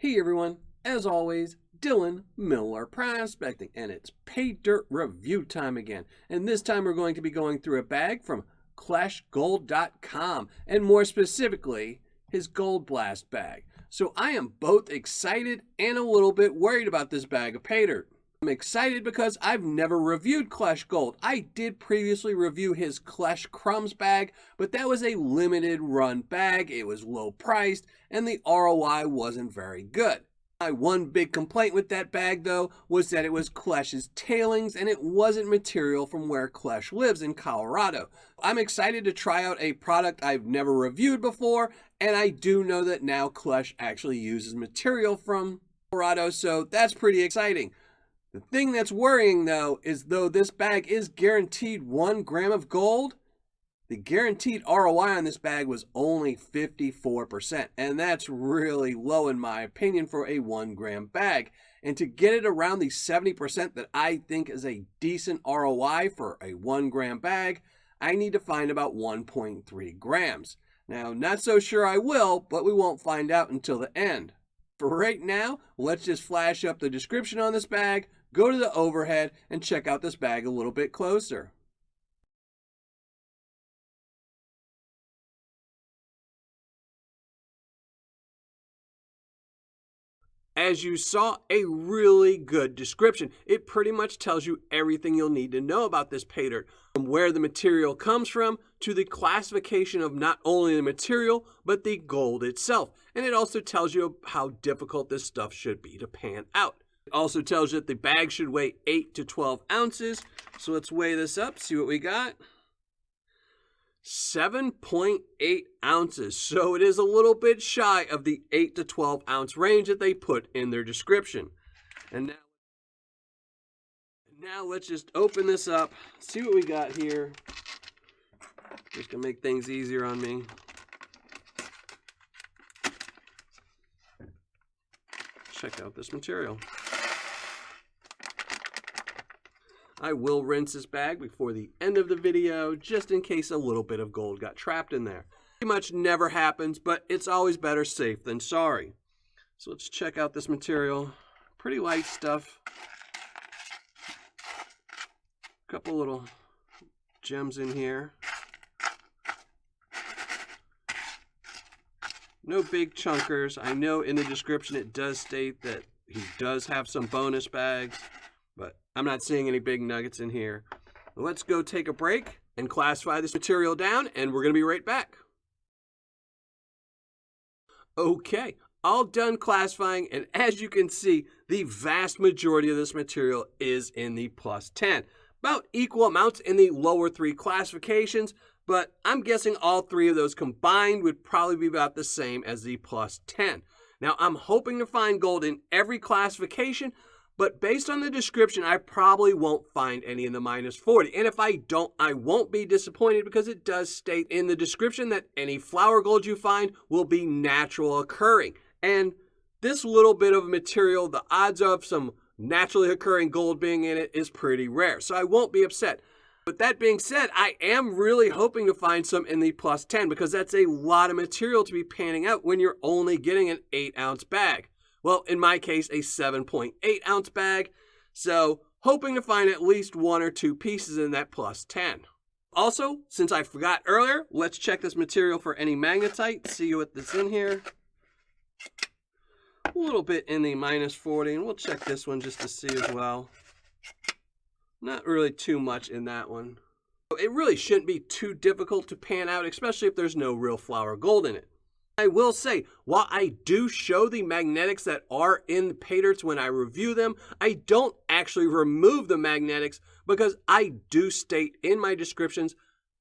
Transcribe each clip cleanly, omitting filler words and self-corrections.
Hey everyone, as always, Dylan Miller Prospecting, and it's Paydirt review time again. And this time we're going to be going through a bag from ClashGold.com, and more specifically, his Gold Blast bag. So I am both excited and a little bit worried about this bag of Paydirt. I'm excited because I've never reviewed Clash Gold. I did previously review his Clash Crumbs bag, but that was a limited run bag. It was low priced and the ROI wasn't very good. My one big complaint with that bag though was that it was Clash's tailings and it wasn't material from where Clash lives in Colorado. I'm excited to try out a product I've never reviewed before, and I do know that now Clash actually uses material from Colorado, so that's pretty exciting. The thing that's worrying though is though this bag is guaranteed 1 gram of gold, the guaranteed ROI on this bag was only 54%, and that's really low in my opinion for a 1 gram bag. And to get it around the 70% that I think is a decent ROI for a 1 gram bag, I need to find about 1.3 grams. Now, not so sure I will, but we won't find out until the end. For right now, let's just flash up the description on this bag, go to the overhead, and check out this bag a little bit closer. As you saw, a really good description. It pretty much tells you everything you'll need to know about this Paydirt, from where the material comes from to the classification of not only the material, but the gold itself. And it also tells you how difficult this stuff should be to pan out. It also tells you that the bag should weigh 8 to 12 ounces. So let's weigh this up, see what we got. 7.8 ounces. So it is a little bit shy of the 8 to 12 ounce range that they put in their description. And now let's just open this up, see what we got here. Just gonna make things easier on me. Check out this material. I will rinse this bag before the end of the video, just in case a little bit of gold got trapped in there. Pretty much never happens, but it's always better safe than sorry. So let's check out this material. Pretty light stuff. A couple little gems in here. No big chunkers. I know in the description it does state that he does have some bonus bags, but I'm not seeing any big nuggets in here. Let's go take a break and classify this material down, and we're going to be right back. Okay, all done classifying, and as you can see, the vast majority of this material is in the plus 10. About equal amounts in the lower 3 classifications, but I'm guessing all 3 of those combined would probably be about the same as the plus 10. Now, I'm hoping to find gold in every classification, but based on the description, I probably won't find any in the minus 40. And if I don't, I won't be disappointed, because it does state in the description that any flower gold you find will be natural occurring. And this little bit of material, the odds of some naturally occurring gold being in it is pretty rare. So I won't be upset. With that being said, I am really hoping to find some in the plus 10, because that's a lot of material to be panning out when you're only getting an 8-ounce bag. Well, in my case, a 7.8 ounce bag. So hoping to find at least 1 or 2 pieces in that plus 10. Also, since I forgot earlier, let's check this material for any magnetite, see what's in here. A little bit in the minus 40, and we'll check this one just to see as well. Not really too much in that one. It really shouldn't be too difficult to pan out, especially if there's no real flower gold in it. I will say, while I do show the magnetics that are in the Paydirts when I review them, I don't actually remove the magnetics, because I do state in my descriptions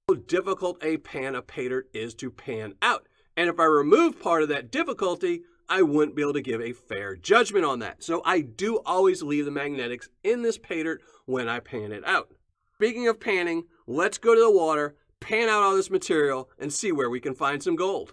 how difficult a pan of Paydirt is to pan out. And if I remove part of that difficulty, I wouldn't be able to give a fair judgment on that. So I do always leave the magnetics in this Paydirt when I pan it out. Speaking of panning, let's go to the water, pan out all this material, and see where we can find some gold.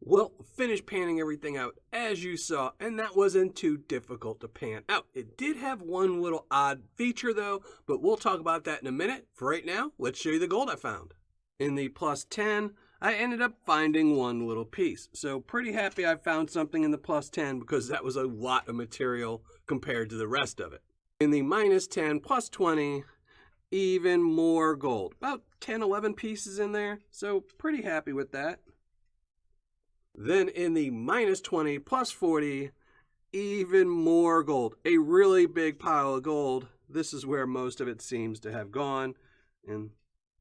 Well, finished panning everything out as you saw, and that wasn't too difficult to pan out. It did have one little odd feature though, but we'll talk about that in a minute. For right now, let's show you the gold I found. In the plus 10, I ended up finding one little piece. So pretty happy I found something in the plus 10 because that was a lot of material compared to the rest of it. In the minus 10, plus 20, even more gold. About 10, 11 pieces in there, so pretty happy with that. Then in the minus 20, plus 40, even more gold. A really big pile of gold. This is where most of it seems to have gone in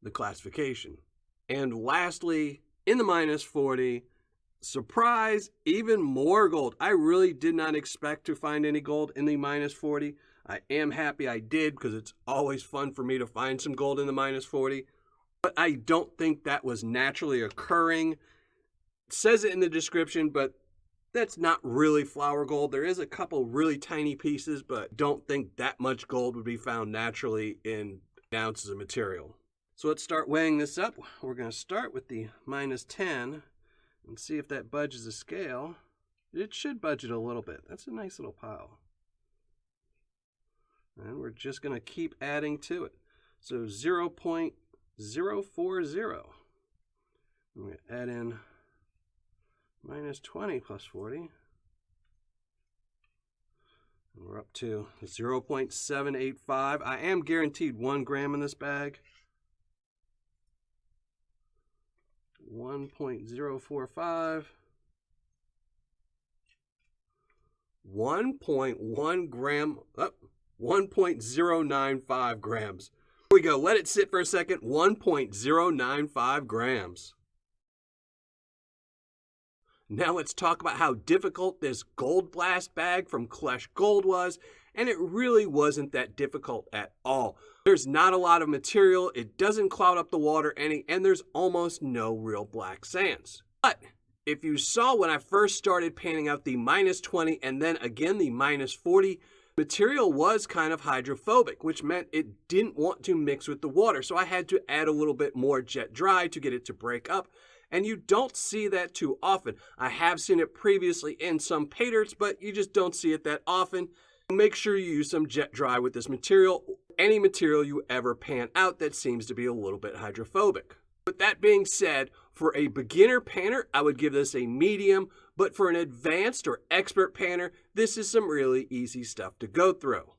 the classification. And lastly, in the minus 40, surprise, even more gold. I really did not expect to find any gold in the minus 40. I am happy I did because it's always fun for me to find some gold in the minus 40. But I don't think that was naturally occurring. It says it in the description, but that's not really flour gold. There is a couple really tiny pieces, but don't think that much gold would be found naturally in ounces of material. So let's start weighing this up. We're going to start with the minus 10 and see if that budges the scale. It should budge it a little bit. That's a nice little pile. And we're just going to keep adding to it. So 0.040. I'm going to add in minus 20 plus 40. And we're up to 0.785. I am guaranteed 1 gram in this bag. 1.045. 1.1 gram. Oh, 1.095 grams. Here we go. Let it sit for a second. 1.095 grams. Now let's talk about how difficult this Gold Blast bag from Clash Gold was, and it really wasn't that difficult at all. There's not a lot of material, it doesn't cloud up the water any, and there's almost no real black sands. But if you saw when I first started panning out the minus 20 and then again the minus 40, material was kind of hydrophobic, which meant it didn't want to mix with the water, so I had to add a little bit more jet dry to get it to break up. And you don't see that too often. I have seen it previously in some Paydirts, but you just don't see it that often. Make sure you use some jet dry with this material, any material you ever pan out that seems to be a little bit hydrophobic. With that being said, for a beginner panner, I would give this a medium, but for an advanced or expert panner, this is some really easy stuff to go through.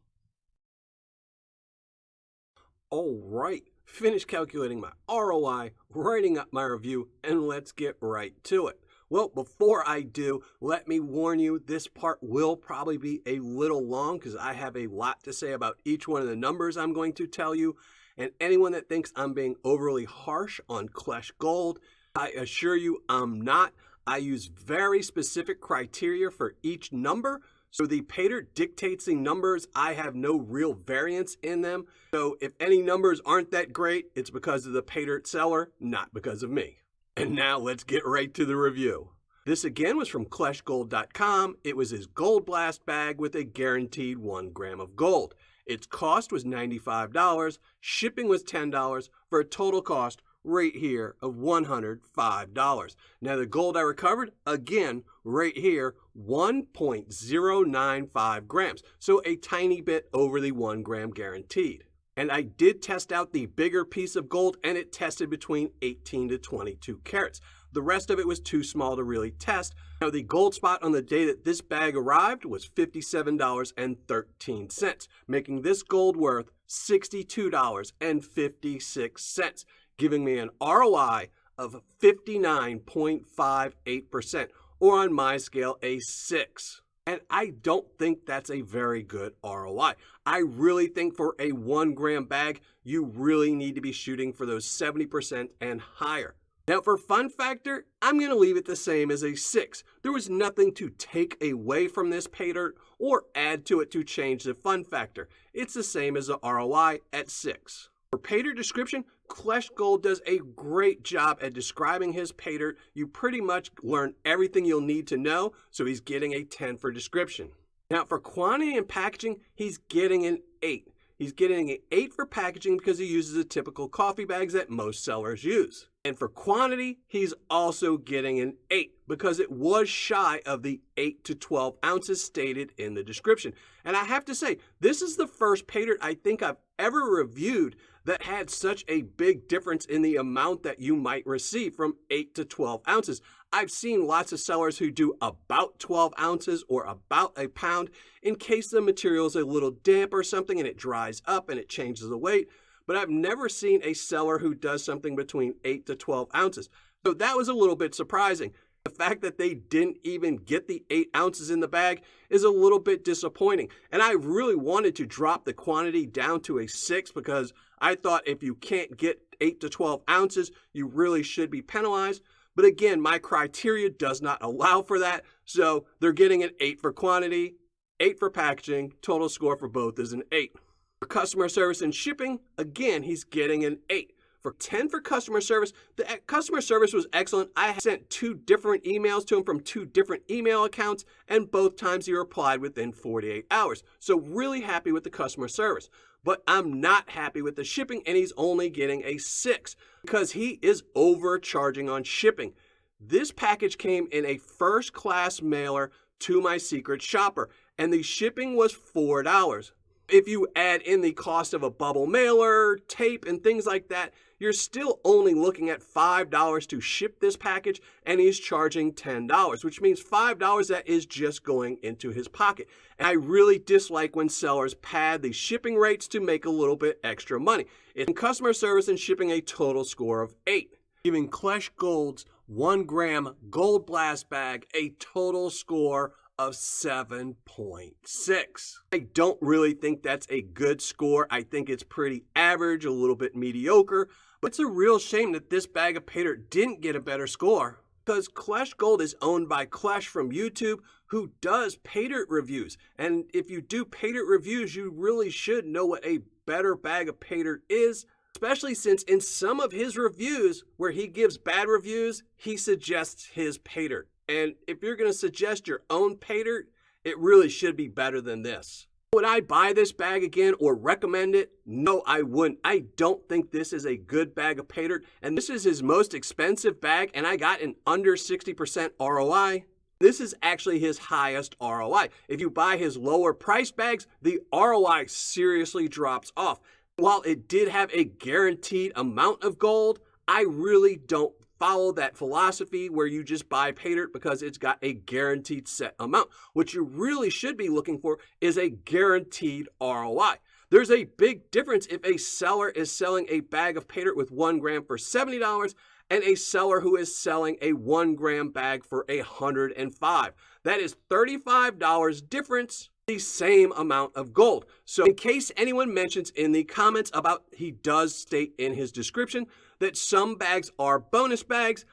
All right. Finished calculating my ROI, writing up my review, and let's get right to it. Well, before I do, let me warn you, this part will probably be a little long because I have a lot to say about each one of the numbers I'm going to tell you. And anyone that thinks I'm being overly harsh on Clash Gold, I assure you I'm not. I use very specific criteria for each number. So the Paydirt dictates the numbers. I have no real variance in them. So if any numbers aren't that great, it's because of the Paydirt seller, not because of me. And now let's get right to the review. This again was from ClashGold.com. It was his Gold Blast bag with a guaranteed 1 gram of gold. Its cost was $95. Shipping was $10 for a total cost right here of $105. Now the gold I recovered, again, right here, 1.095 grams. So a tiny bit over the 1 gram guaranteed. And I did test out the bigger piece of gold, and it tested between 18 to 22 carats. The rest of it was too small to really test. Now the gold spot on the day that this bag arrived was $57.13, making this gold worth $62.56. Giving me an ROI of 59.58%, or on my scale, a 6. And I don't think that's a very good ROI. I really think for a 1 gram bag, you really need to be shooting for those 70% and higher. Now for fun factor, I'm going to leave it the same as a 6. There was nothing to take away from this Paydirt or add to it to change the fun factor. It's the same as the ROI at 6. For Paydirt description, Clash Gold does a great job at describing his Paydirt. You pretty much learn everything you'll need to know, so he's getting a 10 for description. Now for quantity and packaging, he's getting an 8. He's getting an 8 for packaging because he uses the typical coffee bags that most sellers use. And for quantity, he's also getting an 8 because it was shy of the 8 to 12 ounces stated in the description. And I have to say, this is the first Paydirt I think I've ever reviewed that had such a big difference in the amount that you might receive from 8 to 12 ounces. I've seen lots of sellers who do about 12 ounces or about a pound in case the material is a little damp or something and it dries up and it changes the weight. But I've never seen a seller who does something between 8 to 12 ounces. So that was a little bit surprising. The fact that they didn't even get the 8 ounces in the bag is a little bit disappointing. And I really wanted to drop the quantity down to a 6 because I thought if you can't get 8 to 12 ounces, you really should be penalized. But again, my criteria does not allow for that. So they're getting an 8 for quantity, 8 for packaging. Total score for both is an 8. For customer service and shipping, again, he's getting an 8. For 10 for customer service, the customer service was excellent. I sent 2 different emails to him from 2 different email accounts, and both times he replied within 48 hours. So really happy with the customer service. But I'm not happy with the shipping, and he's only getting a 6 because he is overcharging on shipping. This package came in a first-class mailer to my secret shopper, and the shipping was $4. If you add in the cost of a bubble mailer, tape, and things like that, you're still only looking at $5 to ship this package, and he's charging $10, which means $5 that is just going into his pocket. And I really dislike when sellers pad the shipping rates to make a little bit extra money. In customer service and shipping, a total score of 8. Giving Klesch Gold's 1 gram Gold Blast bag a total score of 7.6. I don't really think that's a good score. I think it's pretty average, a little bit mediocre, but it's a real shame that this bag of Paydirt didn't get a better score because Klesch Gold is owned by Klesch from YouTube, who does Paydirt reviews. And if you do Paydirt reviews, you really should know what a better bag of Paydirt is, especially since in some of his reviews where he gives bad reviews, he suggests his Paydirt. And if you're going to suggest your own Paydirt, it really should be better than this. Would I buy this bag again or recommend it? No, I wouldn't. I don't think this is a good bag of Paydirt. And this is his most expensive bag, and I got an under 60% ROI. This is actually his highest ROI. If you buy his lower price bags, the ROI seriously drops off. While it did have a guaranteed amount of gold, I really don't follow that philosophy where you just buy Paydirt because it's got a guaranteed set amount. What you really should be looking for is a guaranteed ROI. There's a big difference if a seller is selling a bag of Paydirt with 1 gram for $70 and a seller who is selling a 1 gram bag for $105. That is $35 difference, the same amount of gold. So in case anyone mentions in the comments about, he does state in his description that some bags are bonus bags.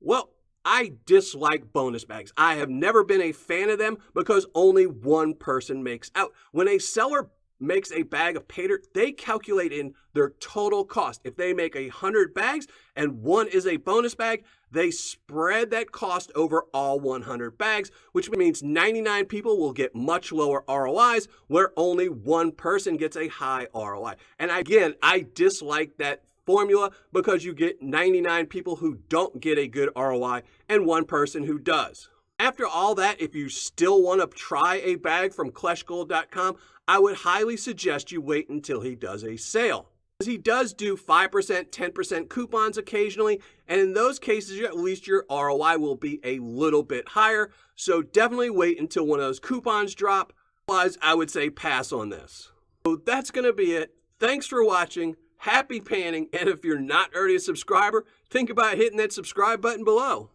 Well, I dislike bonus bags. I have never been a fan of them because only one person makes out. When a seller makes a bag of Paydirt, they calculate in their total cost. If they make 100 bags and one is a bonus bag, they spread that cost over all 100 bags, which means 99 people will get much lower ROIs where only one person gets a high ROI. And again, I dislike that formula because you get 99 people who don't get a good ROI and one person who does. After all that, if you still want to try a bag from CleschGold.com, I would highly suggest you wait until he does a sale. He does do 5%, 10% coupons occasionally, and in those cases, at least your ROI will be a little bit higher. So definitely wait until one of those coupons drop. Otherwise, I would say pass on this. So that's going to be it. Thanks for watching. Happy panning, and if you're not already a subscriber, think about hitting that subscribe button below.